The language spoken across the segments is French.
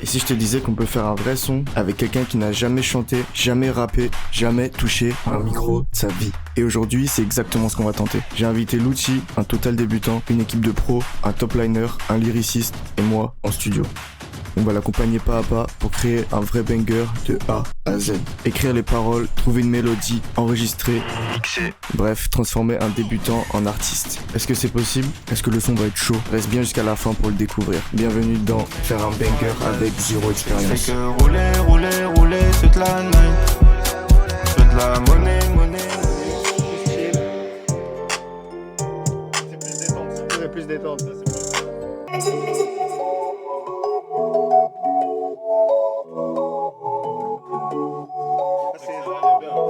Et si je te disais qu'on peut faire un vrai son avec quelqu'un qui n'a jamais chanté, jamais rappé, jamais touché un micro de sa vie. Et aujourd'hui, c'est exactement ce qu'on va tenter. J'ai invité Lucci, un total débutant, une équipe de pros, un top liner, un lyriciste et moi en studio. On va l'accompagner pas à pas pour créer un vrai banger de A à Z. Écrire les paroles, trouver une mélodie, enregistrer, mixer. Bref, transformer un débutant en artiste. Est-ce que c'est possible? Est-ce que le son va être chaud? Reste bien jusqu'à la fin pour le découvrir. Bienvenue dans Faire un banger avec zéro expérience. C'est que rouler toute la night. Je veux de la monnaie. C'est plus détente.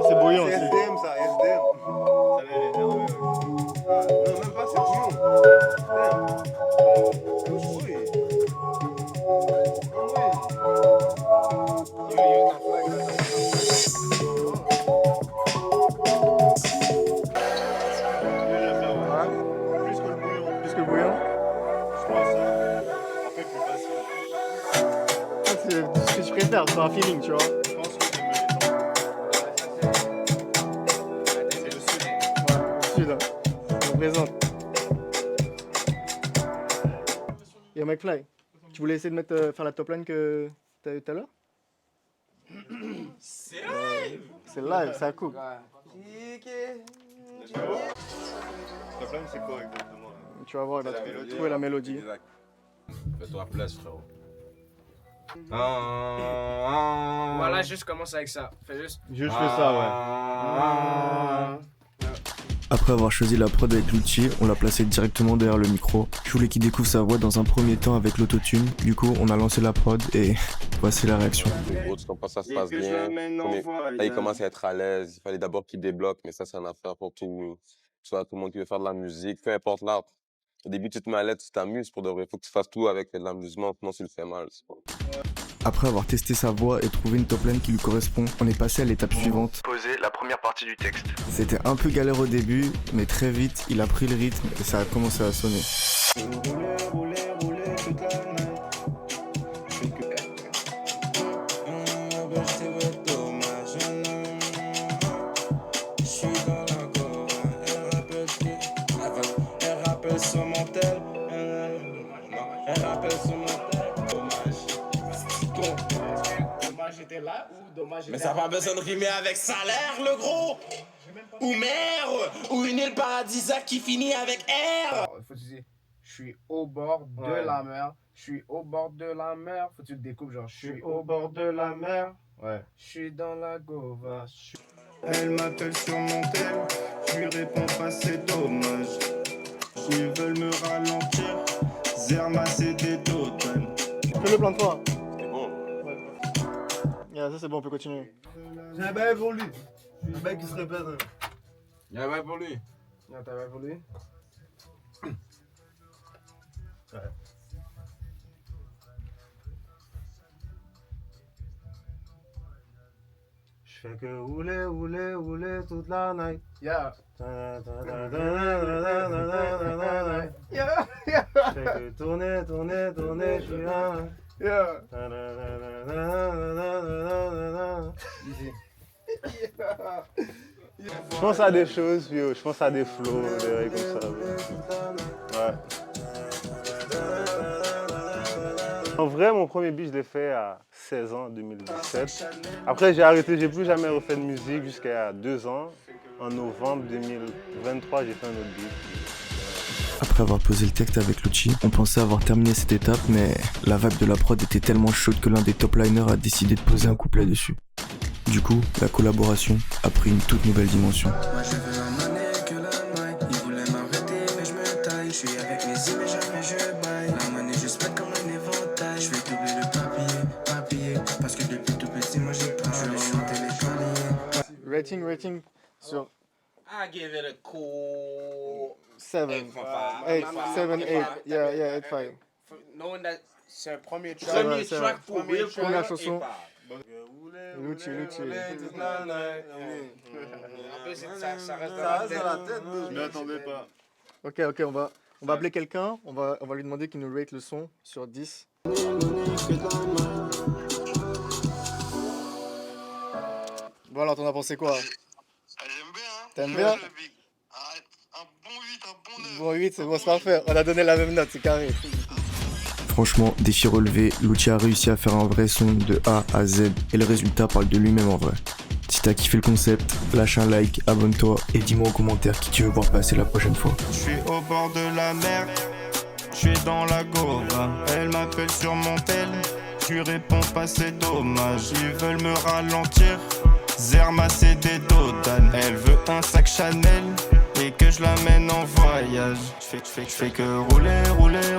C'est bouillant aussi. C'est SDM ça, SDM. Ça l'air énervé. Non, même pas, c'est bouillant. Plus que le bouillant. Je pense un peu plus facile. C'est ce que je préfère, c'est un feeling, tu vois. Je pense que c'est le sud. Ouais, sud, on représente. Yo McFly, tu voulais essayer de faire la top line que t'as eu tout à l'heure? C'est live. C'est live, ça coupe. Top line, c'est quoi exactement? Tu vas voir, il va trouver la mélodie. Exact. Fais-toi place, frérot. Voilà, juste commence avec ça. Fais juste. Juste fais ça, ouais. Après avoir choisi la prod avec Lucci, on l'a placé directement derrière le micro. Je voulais qu'il découvre sa voix dans un premier temps avec l'autotune. Du coup, on a lancé la prod et voici la réaction. Gros, tu comprends, ça se passe bien. Là, il commence à être à l'aise. Il fallait d'abord qu'il débloque, mais ça, c'est une affaire pour tout le monde qui veut faire de la musique, peu importe l'art. Au début, tu te mets à l'aise, tu t'amuses pour de vrai. Il faut que tu fasses tout avec de l'amusement, sinon tu le fais mal. Après avoir testé sa voix et trouvé une top line qui lui correspond, on est passé à l'étape suivante. Poser la première partie du texte. C'était un peu galère au début, mais très vite, il a pris le rythme et ça a commencé à sonner. Rouler toute la night. Je suis dans la go, elle rappelle sur mon tel. Elle rappelle sur mon tel. Dommage j'étais là ou dommage Mais ça n'a pas besoin de rimer avec salaire, le gros. Ou mer, ou une île paradisiaque qui finit avec R. Faut que tu dises, je suis au bord de la mer. Je suis au bord de la mer. Faut que tu le découpes genre, je suis au bord de la mer. Ouais. Je suis dans la gova. Elle m'appelle sur mon tel, je lui réponds pas, c'est dommage. Ils veulent me ralentir, Zerma c'est des totales. Fais-le plein de fois. C'est bon. Yeah, ça c'est bon, on peut continuer. J'ai un bail pour lui. Je suis le mec qui se répète. Il y a un bail pour lui. Non, t'as pas voulu? Je fais que rouler toute la night. Yeah. Je fais que tourner, je suis là. Yeah. Je pense à des choses, je pense à des flows, des trucs comme ça. Ouais. En vrai, mon premier beat, je l'ai fait à 16 ans, 2017. Après, j'ai arrêté, j'ai plus jamais refait de musique jusqu'à 2 ans. En novembre 2023, j'ai fait un autre beat. Après avoir posé le texte avec Lucci, on pensait avoir terminé cette étape, mais la vague de la prod était tellement chaude que l'un des top liners a décidé de poser un couplet dessus. Du coup, la collaboration a pris une toute nouvelle dimension. Moi je veux un monnaie que la maille. Ils voulaient m'arrêter mais je me taille. Je suis avec mes îles mais jamais je baille. La monnaie je spec comme un éventail. Je fais doubler le papier. Parce que depuis tout petit moi j'ai pas. Je vais chanter les paliers. Rating sur I give it a cool 7. 8, 7, 8. Yeah, 8, 5. Knowing that c'est un premier track. Premier track pour Premier real track. Première chanson. Lucci. En plus, ça reste dans la tête. Je m'attendais pas. Ok, on va appeler quelqu'un, on va lui demander qu'il nous rate le son sur 10. Monnaie que de la maille. Smart, on a pensé quoi? J'aime bien, hein. T'aimes bien? Un bon 8, un bon 9. Bon 8, c'est bon, c'est parfait. On a donné la même note, c'est carré. Franchement, défi relevé, Lucci a réussi à faire un vrai son de A à Z et le résultat parle de lui-même en vrai. Si t'as kiffé le concept, lâche un like, abonne-toi et dis-moi en commentaire qui tu veux voir passer la prochaine fois. Je suis au bord de la mer, je suis dans la gova. Elle m'appelle sur mon tel, je lui réponds pas c'est dommage. Ils veulent me ralentir, Zerma c'est des dodanes. Elle veut un sac Chanel et que je l'amène en voyage. Je fais que rouler, rouler,